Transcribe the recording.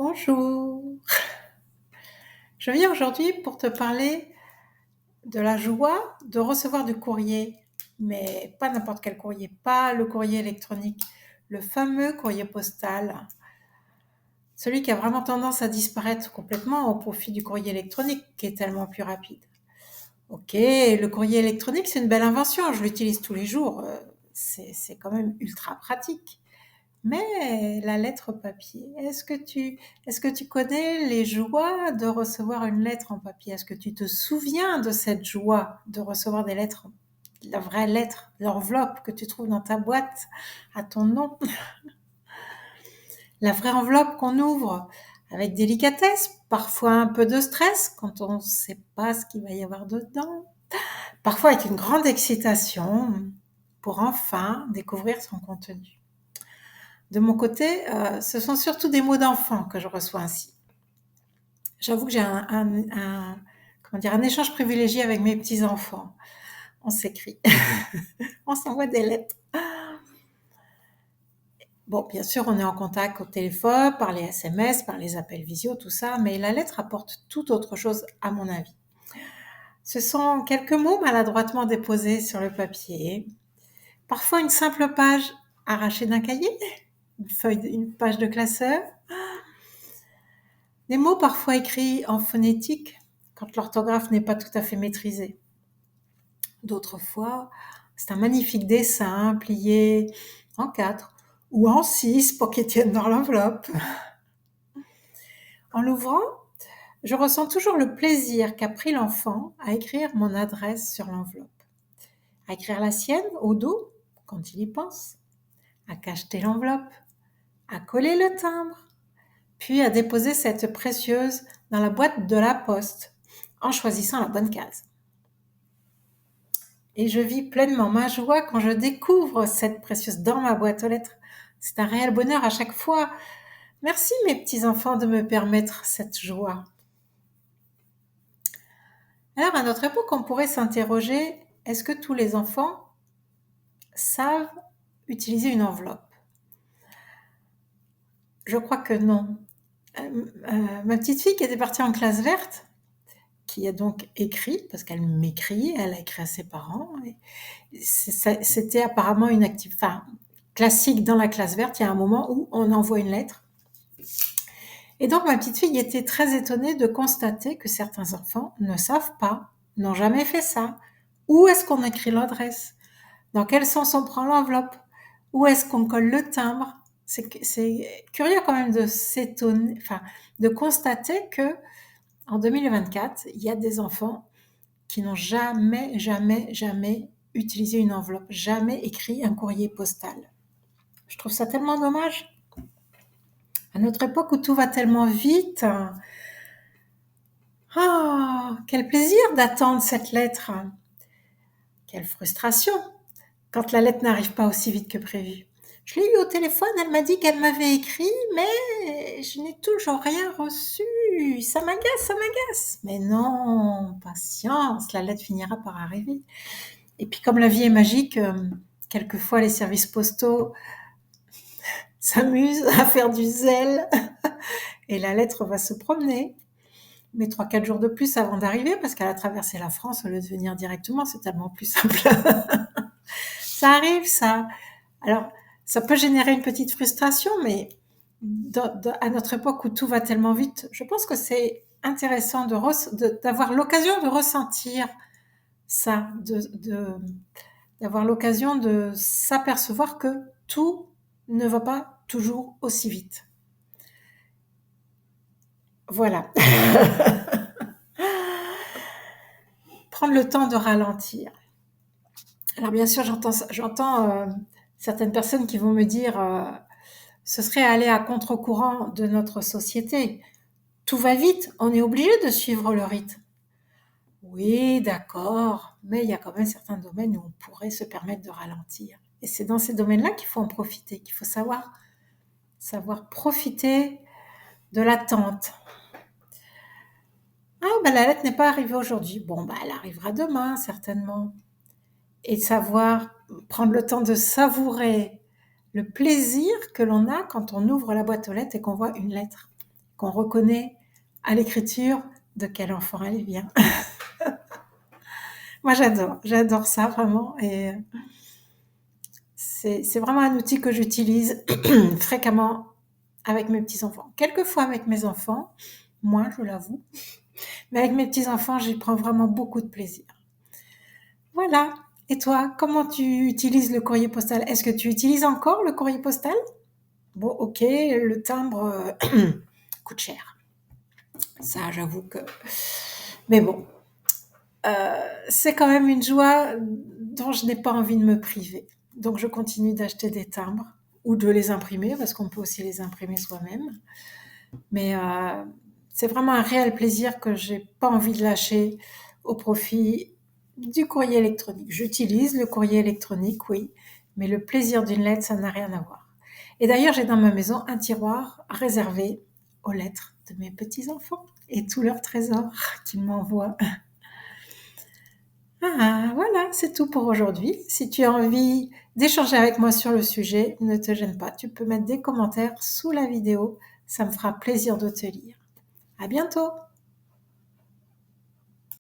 Bonjour. Je viens aujourd'hui pour te parler de la joie de recevoir du courrier, mais pas n'importe quel courrier, pas le courrier électronique, le fameux courrier postal, celui qui a vraiment tendance à disparaître complètement au profit du courrier électronique qui est tellement plus rapide. Ok, le courrier électronique, c'est une belle invention, je l'utilise tous les jours, c'est quand même ultra pratique. Mais la lettre papier, est-ce que tu connais les joies de recevoir une lettre en papier? Est-ce que tu te souviens de cette joie de recevoir des lettres, la vraie lettre, l'enveloppe que tu trouves dans ta boîte à ton nom, la vraie enveloppe qu'on ouvre avec délicatesse, parfois un peu de stress quand on ne sait pas ce qu'il va y avoir dedans, parfois avec une grande excitation pour enfin découvrir son contenu. De mon côté, ce sont surtout des mots d'enfant que je reçois ainsi. J'avoue que j'ai un échange privilégié avec mes petits-enfants. On s'écrit, on s'envoie des lettres. Bon, bien sûr, on est en contact au téléphone, par les SMS, par les appels visio, tout ça, mais la lettre apporte tout autre chose à mon avis. Ce sont quelques mots maladroitement déposés sur le papier, parfois une simple page arrachée d'un cahier, une page de classeur, des mots parfois écrits en phonétique quand l'orthographe n'est pas tout à fait maîtrisée. D'autres fois, c'est un magnifique dessin plié en 4 ou en 6 pour qu'il tienne dans l'enveloppe. En l'ouvrant, je ressens toujours le plaisir qu'a pris l'enfant à écrire mon adresse sur l'enveloppe, à écrire la sienne au dos quand il y pense, à cacheter l'enveloppe, à coller le timbre, puis à déposer cette précieuse dans la boîte de la poste en choisissant la bonne case. Et je vis pleinement ma joie quand je découvre cette précieuse dans ma boîte aux lettres. C'est un réel bonheur à chaque fois. Merci mes petits-enfants de me permettre cette joie. Alors à notre époque, on pourrait s'interroger, est-ce que tous les enfants savent utiliser une enveloppe? Je crois que non. Ma petite fille qui était partie en classe verte, qui a donc écrit, parce qu'elle m'écrit, elle a écrit à ses parents. C'était apparemment une activité classique dans la classe verte. Il y a un moment où on envoie une lettre. Et donc ma petite fille était très étonnée de constater que certains enfants ne savent pas, n'ont jamais fait ça. Où est-ce qu'on écrit l'adresse? Dans quel sens on prend l'enveloppe? Où est-ce qu'on colle le timbre? C'est curieux quand même de s'étonner, de constater que en 2024, il y a des enfants qui n'ont jamais, jamais, jamais utilisé une enveloppe, jamais écrit un courrier postal. Je trouve ça tellement dommage. À notre époque où tout va tellement vite, quel plaisir d'attendre cette lettre. Quelle frustration quand la lettre n'arrive pas aussi vite que prévu. Je l'ai eue au téléphone, elle m'a dit qu'elle m'avait écrit, mais je n'ai toujours rien reçu. Ça m'agace, ça m'agace. Mais non, patience, la lettre finira par arriver. Et puis comme la vie est magique, quelquefois les services postaux s'amusent à faire du zèle et la lettre va se promener. Mais 3-4 jours de plus avant d'arriver, parce qu'elle a traversé la France au lieu de venir directement, c'est tellement plus simple. Ça arrive, ça. Alors, ça peut générer une petite frustration, mais à notre époque où tout va tellement vite, je pense que c'est intéressant d'avoir l'occasion de ressentir ça, d'avoir l'occasion de s'apercevoir que tout ne va pas toujours aussi vite. Voilà. Prendre le temps de ralentir. Alors bien sûr, j'entends certaines personnes qui vont me dire ce serait aller à contre-courant de notre société. Tout va vite, on est obligé de suivre le rythme. Oui, d'accord, mais il y a quand même certains domaines où on pourrait se permettre de ralentir. Et c'est dans ces domaines-là qu'il faut en profiter, qu'il faut savoir profiter de l'attente. La lettre n'est pas arrivée aujourd'hui. Bon, elle arrivera demain, certainement. Et savoir prendre le temps de savourer le plaisir que l'on a quand on ouvre la boîte aux lettres et qu'on voit une lettre, qu'on reconnaît à l'écriture de quel enfant elle vient. Moi, j'adore ça vraiment, et c'est vraiment un outil que j'utilise fréquemment avec mes petits-enfants. Quelquefois avec mes enfants, moins, je l'avoue, mais avec mes petits-enfants, j'y prends vraiment beaucoup de plaisir. Voilà. Et toi, comment tu utilises le courrier postal? Est-ce que tu utilises encore le courrier postal? Bon, ok, le timbre coûte cher. Ça, j'avoue que... Mais bon, c'est quand même une joie dont je n'ai pas envie de me priver. Donc, je continue d'acheter des timbres ou de les imprimer, parce qu'on peut aussi les imprimer soi-même. Mais c'est vraiment un réel plaisir que j'ai pas envie de lâcher au profit du courrier électronique. J'utilise le courrier électronique, oui, mais le plaisir d'une lettre, ça n'a rien à voir. Et d'ailleurs, j'ai dans ma maison un tiroir réservé aux lettres de mes petits-enfants et tous leurs trésors qu'ils m'envoient. Ah, voilà, c'est tout pour aujourd'hui. Si tu as envie d'échanger avec moi sur le sujet, ne te gêne pas. Tu peux mettre des commentaires sous la vidéo. Ça me fera plaisir de te lire. À bientôt!